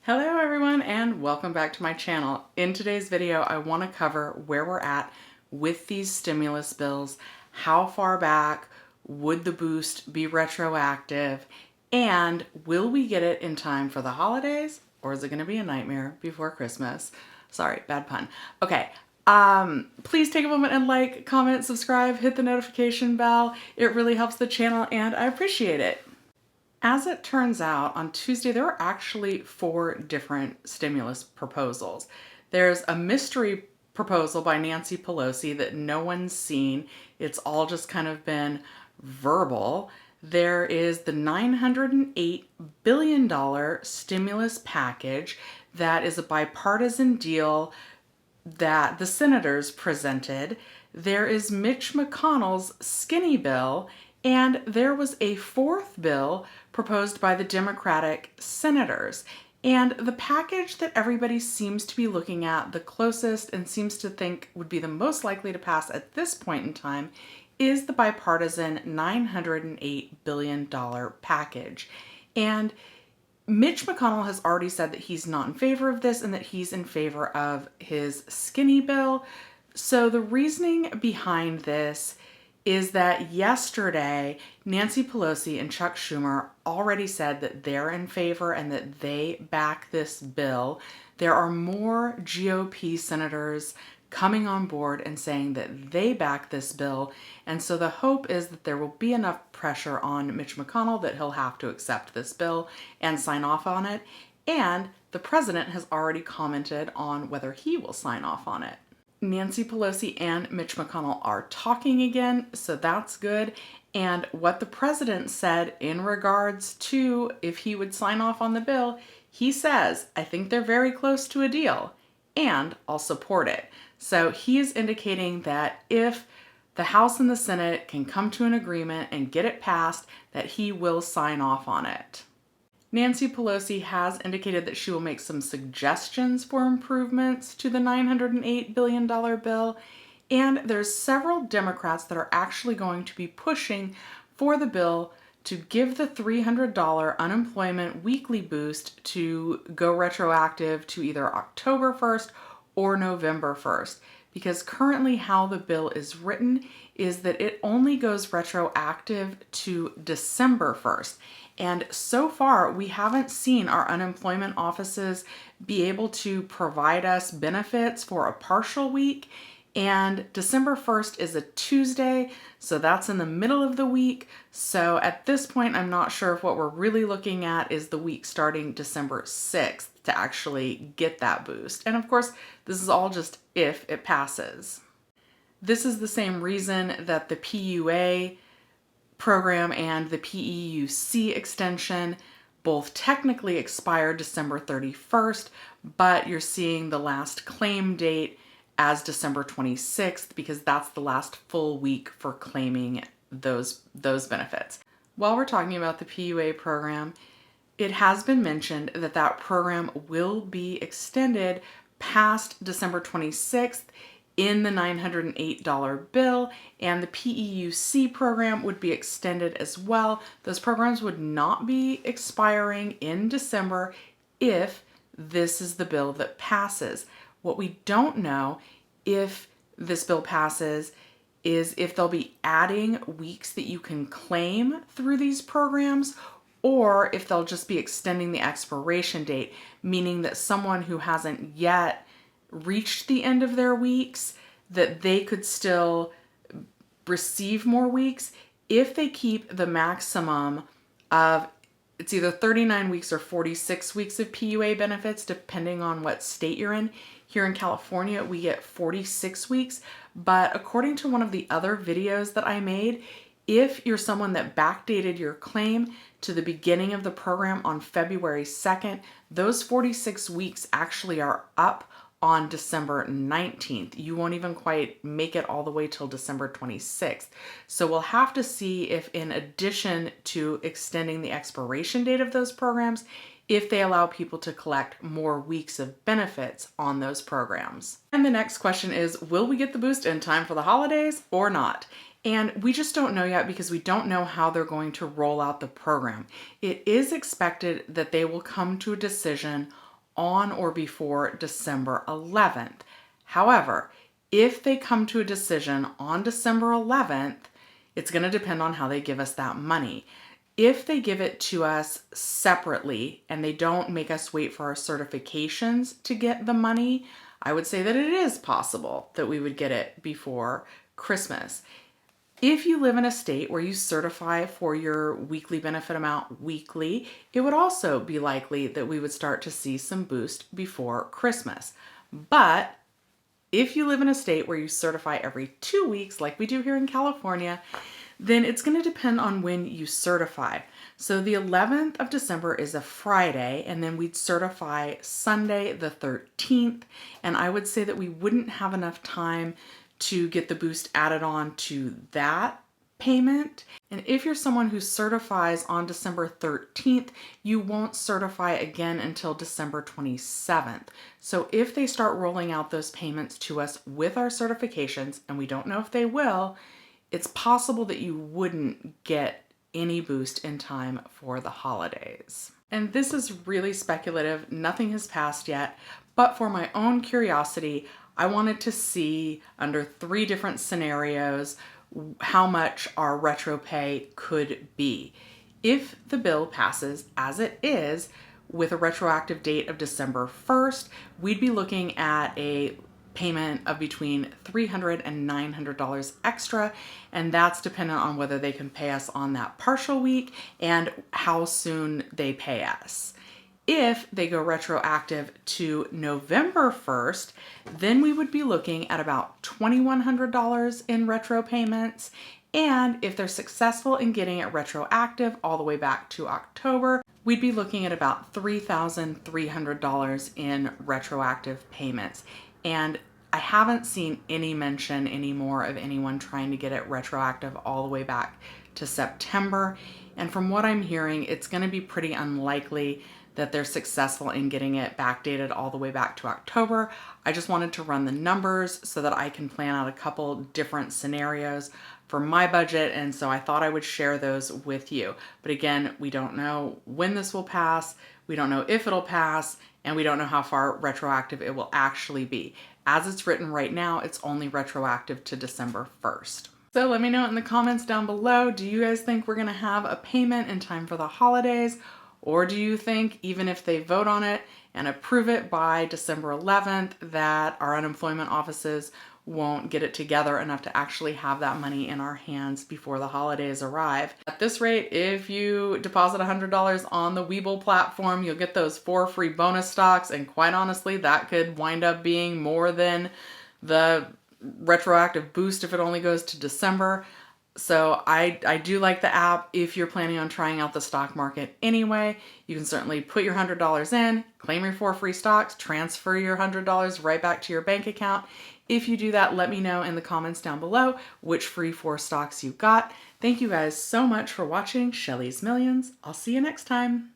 Hello everyone and welcome back to my channel. In today's video, I want to cover where we're at with these stimulus bills, how far back would the boost be retroactive, and will we get it in time for the holidays, or is it going to be a nightmare before Christmas? Sorry, bad pun. Okay, please take a moment and like, comment, subscribe, hit the notification bell. It really helps the channel and I appreciate it. As it turns out, on Tuesday, there were actually 4 different stimulus proposals. There's a mystery proposal by Nancy Pelosi that no one's seen. It's all just kind of been verbal. There is the $908 billion stimulus package that is a bipartisan deal that the senators presented. There is Mitch McConnell's skinny bill, and there was a 4th bill proposed by the Democratic senators. And the package that everybody seems to be looking at the closest and seems to think would be the most likely to pass at this point in time is the bipartisan $908 billion package. And Mitch McConnell has already said that he's not in favor of this and that he's in favor of his skinny bill. So the reasoning behind this is that yesterday, Nancy Pelosi and Chuck Schumer already said that they're in favor and that they back this bill. There are more GOP senators coming on board and saying that they back this bill. And so the hope is that there will be enough pressure on Mitch McConnell that he'll have to accept this bill and sign off on it. And the president has already commented on whether he will sign off on it. Nancy Pelosi and Mitch McConnell are talking again, so that's good. And what the president said in regards to if he would sign off on the bill, he says, I think they're very close to a deal and I'll support it. So he is indicating that if the House and the Senate can come to an agreement and get it passed, that he will sign off on it. Nancy Pelosi has indicated that she will make some suggestions for improvements to the $908 billion bill, and there's several Democrats that are actually going to be pushing for the bill to give the $300 unemployment weekly boost to go retroactive to either October 1st or November 1st. Because currently how the bill is written is that it only goes retroactive to December 1st. And so far, we haven't seen our unemployment offices be able to provide us benefits for a partial week. And December 1st is a Tuesday, so that's in the middle of the week. So at this point, I'm not sure if what we're really looking at is the week starting December 6th to actually get that boost. And of course, this is all just if it passes. This is the same reason that the PUA program and the PEUC extension both technically expired December 31st, but you're seeing the last claim date as December 26th because that's the last full week for claiming those benefits. While we're talking about the PUA program, it has been mentioned that that program will be extended past December 26th in the $908 bill, and the PEUC program would be extended as well. Those programs would not be expiring in December if this is the bill that passes. What we don't know if this bill passes is if they'll be adding weeks that you can claim through these programs, or if they'll just be extending the expiration date, meaning that someone who hasn't yet reached the end of their weeks, that they could still receive more weeks if they keep the maximum of, it's either 39 weeks or 46 weeks of PUA benefits, depending on what state you're in. Here in California, we get 46 weeks, but according to one of the other videos that I made, if you're someone that backdated your claim to the beginning of the program on February 2nd, those 46 weeks actually are up on December 19th. You won't even quite make it all the way till December 26th. So we'll have to see if, in addition to extending the expiration date of those programs, if they allow people to collect more weeks of benefits on those programs. And the next question is, will we get the boost in time for the holidays or not? And we just don't know yet because we don't know how they're going to roll out the program. It is expected that they will come to a decision on or before December 11th. However, if they come to a decision on December 11th, it's going to depend on how they give us that money. If they give it to us separately and they don't make us wait for our certifications to get the money, I would say that it is possible that we would get it before Christmas. If you live in a state where you certify for your weekly benefit amount weekly, it would also be likely that we would start to see some boost before Christmas. But if you live in a state where you certify every 2 weeks, like we do here in California, then it's going to depend on when you certify. So the 11th of December is a Friday, and then we'd certify Sunday the 13th. And I would say that we wouldn't have enough time to get the boost added on to that payment. And if you're someone who certifies on December 13th, you won't certify again until December 27th. So if they start rolling out those payments to us with our certifications, and we don't know if they will, it's possible that you wouldn't get any boost in time for the holidays. And this is really speculative, nothing has passed yet, but for my own curiosity, I wanted to see under 3 different scenarios how much our retro pay could be. If the bill passes as it is with a retroactive date of December 1st, we'd be looking at a payment of between $300 and $900 extra, and that's dependent on whether they can pay us on that partial week and how soon they pay us. If they go retroactive to November 1st, then we would be looking at about $2,100 in retro payments. And if they're successful in getting it retroactive all the way back to October, we'd be looking at about $3,300 in retroactive payments. And I haven't seen any mention anymore of anyone trying to get it retroactive all the way back to September. And from what I'm hearing, it's going to be pretty unlikely that they're successful in getting it backdated all the way back to October. I just wanted to run the numbers so that I can plan out a couple different scenarios for my budget, and so I thought I would share those with you. But again, we don't know when this will pass, we don't know if it'll pass, and we don't know how far retroactive it will actually be. As it's written right now, it's only retroactive to December 1st. So let me know in the comments down below, do you guys think we're gonna have a payment in time for the holidays? Or do you think even if they vote on it and approve it by December 11th that our unemployment offices won't get it together enough to actually have that money in our hands before the holidays arrive? At this rate, if you deposit $100 on the Webull platform, you'll get those 4 free bonus stocks, and quite honestly, that could wind up being more than the retroactive boost if it only goes to December. So I do like the app. If you're planning on trying out the stock market anyway, you can certainly put your $100 in, claim your 4 free stocks, transfer your $100 right back to your bank account. If you do that, let me know in the comments down below which free 4 stocks you got. Thank you guys so much for watching Shelly's Millions. I'll see you next time.